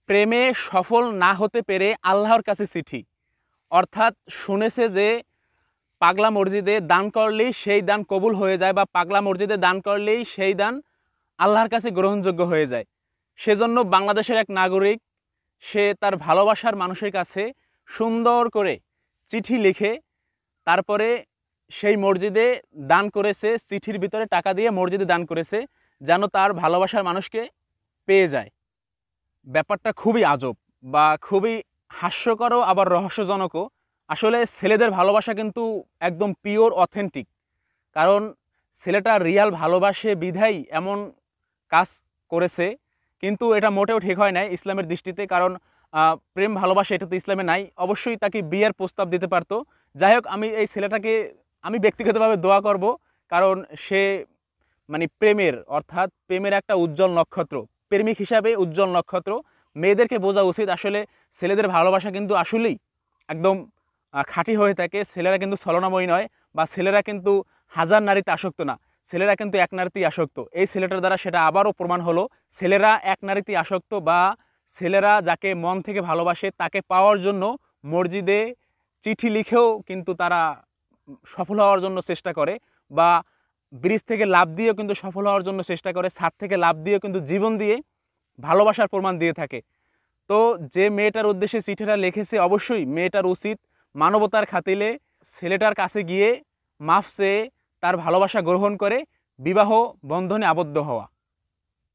প্রেমে সফল না হতে পেরে আল্লাহর কাছে চিঠি, অর্থাৎ শুনেছে যে পাগলা মসজিদে দান করলেই সেই দান কবুল হয়ে যায়, বা পাগলা মসজিদে দান করলেই সেই দান আল্লাহর কাছে গ্রহণযোগ্য হয়ে যায়। সেজন্য বাংলাদেশের এক নাগরিক সে তার ভালোবাসার মানুষের কাছে সুন্দর করে চিঠি লিখে তারপরে সেই মসজিদে দান করেছে, চিঠির ভিতরে টাকা দিয়ে মসজিদে দান করেছে যেন তার ভালোবাসার মানুষকে পেয়ে যায়। ব্যাপারটা খুবই আজব বা খুবই হাস্যকরও আবার রহস্যজনকও। আসলে ছেলেদের ভালোবাসা কিন্তু একদম পিওর অথেন্টিক, কারণ ছেলেটা রিয়াল ভালোবাসে বিধাই এমন কাজ করেছে। কিন্তু এটা মোটেও ঠিক হয় নাই ইসলামের দৃষ্টিতে, কারণ প্রেম ভালোবাসা এটা তো ইসলামে নাই। অবশ্যই তাকে বিয়ের প্রস্তাব দিতে পারতো। যাই হোক, আমি এই ছেলেটাকে আমি ব্যক্তিগতভাবে দোয়া করব, কারণ সে মানে প্রেমের অর্থাৎ প্রেমের একটা উজ্জ্বল নক্ষত্র, প্রেমিক হিসাবে উজ্জ্বল নক্ষত্র। মেয়েদেরকে বোঝা উচিত আসলে ছেলেদের ভালোবাসা কিন্তু আসলেই একদম খাঁটি হয়ে থাকে। ছেলেরা কিন্তু ছলনাময়ী নয়, বা ছেলেরা কিন্তু হাজার নারীতে আসক্ত না, ছেলেরা কিন্তু এক নারীতেই আসক্ত। এই ছেলেটার দ্বারা সেটা আবারও প্রমাণ হলো, ছেলেরা এক নারীতেই আসক্ত, বা ছেলেরা যাকে মন থেকে ভালোবাসে তাকে পাওয়ার জন্য মসজিদে চিঠি লিখেও কিন্তু তারা সফল হওয়ার জন্য চেষ্টা করে, বা ব্রিজ থেকে লাফ দিয়েও কিন্তু সফল হওয়ার জন্য চেষ্টা করে, ছাদ থেকে লাফ দিয়েও কিন্তু জীবন দিয়ে ভালোবাসার প্রমাণ দিয়ে থাকে। তো যে মেয়েটার উদ্দেশ্যে চিঠিটা লিখেছে, অবশ্যই মেয়েটার উচিত মানবতার খাতিরে ছেলেটার কাছে গিয়ে মাফ চেয়ে তার ভালোবাসা গ্রহণ করে বিবাহ বন্ধনে আবদ্ধ হওয়া।